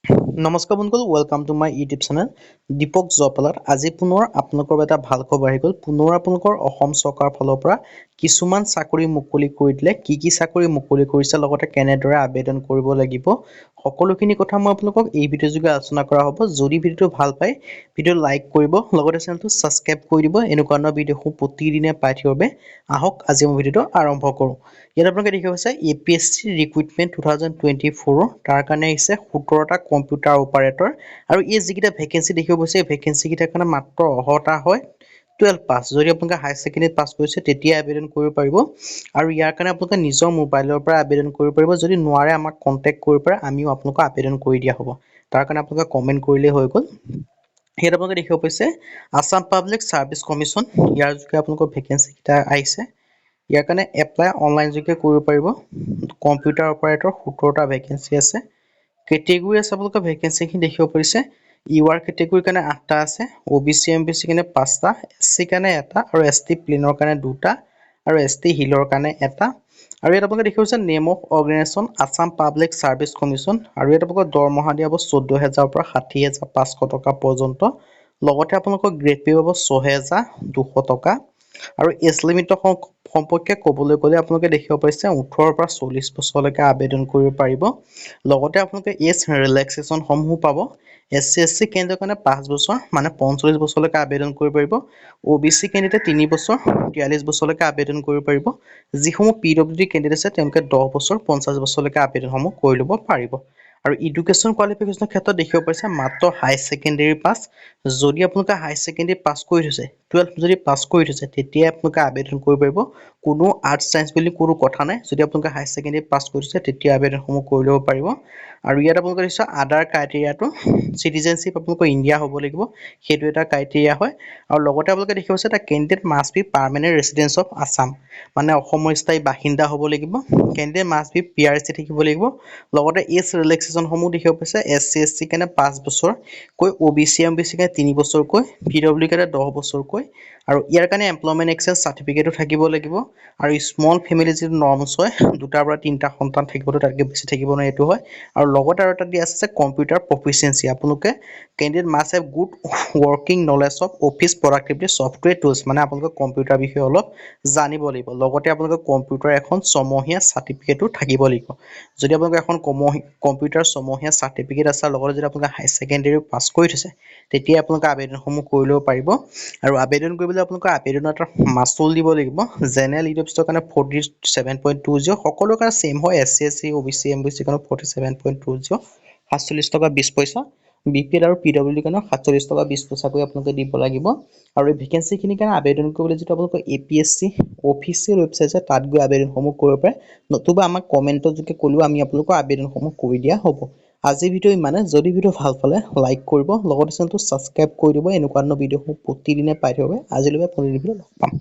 নমস্কাৰ বন্ধুসকল, welcome to my YouTube channel Deepak job alert. আজি পুনৰ আপোনালোকৰ এটা ভাল খবৰ আহি গ'ল। পুনৰ আপোনালোকৰ অসম চৰকাৰৰ ফালৰ পৰা কিছুমান চাকৰি মুকলি কৰি দিলে। কি চাকৰি মুকলি কৰিছে, লগতে কেনেদৰে আবেদন কৰিব লাগিব, সকলোখিনি কথা মই আপোনালোকক এই ভিডিঅ' যোগে আলোচনা কৰা হ'ব। যদি ভিডিঅ'টো ভাল পায়, ভিডিঅ' লাইক কৰিব, লগতে চেনেলটো ছাবস্ক্ৰাইব কৰি দিব। এনেকুৱা ধৰণৰ ভিডিঅ'সমূহ প্ৰতিদিনে পাই থাকিবৰ বাবে আহক আজি মই ভিডিঅ'টো আৰম্ভ কৰোঁ। ইয়াত আপোনালোকে দেখিব পাইছে APSC ৰিক্ৰুইটমেণ্ট 2024 তাৰ কাৰণে আহিছে 17টা কম্পিউটাৰ অপাৰেটৰ। আৰু এই যিকেইটা ভেকেঞ্চি দেখিব পাইছে, এই ভেকেঞ্চি কেইটাৰ কাৰণে মাত্ৰ অৰ্হতা হয় 12 পাছ। যদি আপোনালোকে হায়াৰ ছেকেণ্ডেৰী পাছ কৰিছে তেতিয়া আবেদন কৰিব পাৰিব। আৰু ইয়াৰ কাৰণে আপোনালোকে নিজৰ মোবাইলৰ পৰা আবেদন কৰিব পাৰিব। যদি নোৱাৰে আমাক কণ্টেক্ট কৰিব পাৰে, আমিও আপোনালোকক আবেদন কৰি দিয়া হ'ব। তাৰ কাৰণে আপোনালোকে কমেণ্ট কৰিলেই হৈ গ'ল। ইয়াত আপোনালোকে দেখিব পাইছে আছাম পাব্লিক ছাৰ্ভিচ কমিশ্যন, ইয়াৰ যোগে আপোনালোকৰ ভেকেঞ্চি কেইটা আহিছে। ইয়াৰ কাৰণে এপ্লাই অনলাইন যোগে কৰিব পাৰিব। কম্পিউটাৰ অপাৰেটৰ 17টা ভেকেঞ্চি আছে। কেটেগৰী আছে আপোনালোকৰ ভেকেঞ্চিখিনি দেখিব পাৰিছে। ইউআৰ কেটেগৰীৰ কাৰণে 8টা আছে, OBC MBC কাৰণে 5টা, SC কাৰণে 1টা, আৰু ST প্লেনৰ কাৰণে 2টা, আৰু ST হিলৰ কাৰণে 1টা। আৰু ইয়াত আপোনালোকে দেখিব পাৰিছে name of organisation Assam public service commission. আৰু ইয়াত আপোনালোকৰ দৰমহা দিয়া হ'ব 14,000ৰ পৰা 60,500 টকা পৰ্যন্ত। লগতে আপোনালোকৰ গ্ৰেড পে' পাব 6,200 টকা। আৰু এজ লিমিটৰ সম্পৰ্কে ক'বলৈ গ'লে আপোনালোকে দেখিব পাৰিছে 18ৰ পৰা 40 বছৰলৈকে আবেদন কৰিব পাৰিব। লগতে আপোনালোকে এজ ৰিলেক্সেশ্যনসমূহো পাব। SC SC কেন্দ্ৰৰ কাৰণে 5 বছৰ মানে 45 বছৰলৈকে আবেদন কৰিব পাৰিব। OBC কেণ্ডিডেটে 3 বছৰ 43 বছৰলৈকে আবেদন কৰিব পাৰিব। যিসমূহ PWD কেণ্ডিডেট আছে তেওঁলোকে 10 বছৰ 50 বছৰলৈকে আবেদনসমূহ কৰি ল'ব পাৰিব। আৰু এডুকেশ্যন কোৱালিফিকেশ্যনৰ ক্ষেত্ৰত দেখিব পাৰিছে মাত্ৰ হায়াৰ ছেকেণ্ডেৰী পাছ। যদি আপোনালোকে হায়াৰ ছেকেণ্ডেৰী পাছ কৰি থৈছে, 12 যদি পাছ কৰি থৈছে, তেতিয়াই আপোনালোকে আবেদন কৰিব পাৰিব। কোনো আৰ্টছ চায়েন্স বুলি কোনো কথা নাই। যদি আপোনালোকে হায়াৰ ছেকেণ্ডেৰী পাছ কৰি থৈছে তেতিয়া আবেদনসমূহ কৰি ল'ব পাৰিব। আৰু ইয়াত আপোনালোকে নিশ্চয় আদাৰ ক্ৰাইটেৰিয়াটো চিটিজেনশ্বিপ আপোনালোকৰ ইণ্ডিয়া হ'ব লাগিব, সেইটো এটা ক্ৰাইটেৰিয়া হয়। আৰু লগতে আপোনালোকে দেখিব পাইছে এটা candidate must B permanent residence of Assam, মানে অসমৰ স্থায়ী বাসিন্দা হ'ব লাগিব। কেণ্ডিডেট মাষ্ট বি PRC থাকিব লাগিব। লগতে এজ ৰিলেক্সেশ্যনসমূহ দেখিব পাইছে SC SC কাৰণে 5 বছৰকৈ, OBC MBC কাৰণে 3 বছৰকৈ, PWD কাৰণে 10 বছৰকৈ। আৰু ইয়াৰ কাৰণে এমপ্লয়মেণ্ট এক্সচেঞ্জ চাৰ্টিফিকেটো থাকিব লাগিব। আৰু স্মল ফেমিলি যিটো নৰ্মছ হয়, 2টাৰ পৰা 3টা সন্তান থাকিবতো, তাতকৈ বেছি থাকিব নোৱাৰে, এইটো হয়। আৰু লগতে আৰু এটা দিয়া আছে কম্পিউটাৰ প্ৰফিচিয়েঞ্চি। আপোনালোকে candidate must have good working knowledge of office productivity software tools, মানে আপোনালোকে কম্পিউটাৰ বিষয়ে অলপ জানিব লাগিব। লগতে আপোনালোকে কম্পিউটাৰ এখন ছমহীয়া চাৰ্টিফিকেটো থাকিব লাগিব। যদি আপোনালোকে এখন কম্পিউটাৰ ছমহীয়া চাৰ্টিফিকেট আছে, লগতে যদি আপোনালোকে হায়াৰ ছেকেণ্ডেৰী পাছ কৰি থৈছে, তেতিয়া আপোনালোকে আবেদনসমূহ কৰি ল'ব পাৰিব। আৰু আবেদন কৰিবলৈ আপোনালোকৰ আবেদনত এটা মাচুল দিব লাগিব। জেনেৰেল ইউনিভাৰ্চিটিৰ কাৰণে 47.20, সকলোৰে কাৰণে ছেম হয়। SC SC OBC MBC কাৰণে 47.20, 47 টকা 20 পইচা। BPL আৰু PWD কাৰণে 47 টকা 20 পইচাকৈ আপোনালোকে দিব লাগিব। আৰু এই ভেকেঞ্চিখিনিৰ কাৰণে আবেদন কৰিবলৈ যিটো আপোনালোকৰ APSC অফিচিয়েল ৱেবছাইট আছে, তাত গৈ আবেদনসমূহ কৰিব পাৰে। নতুবা আমাক কমেণ্টৰ যোগে ক'লেও আমি আপোনালোকৰ আবেদনসমূহ কৰি দিয়া হ'ব। আজিৰ ভিডিঅ' ইমানে। যদি ভিডিঅ' ভাল পালে লাইক কৰিব, লগতে চেনেলটো ছাবস্ক্ৰাইব কৰি দিব। এনেকুৱা ধৰণৰ ভিডিঅ'সমূহ প্ৰতিদিনে পাই থাকিব। আজিলৈকে পুনৰ ভিডিঅ' লগ পাম।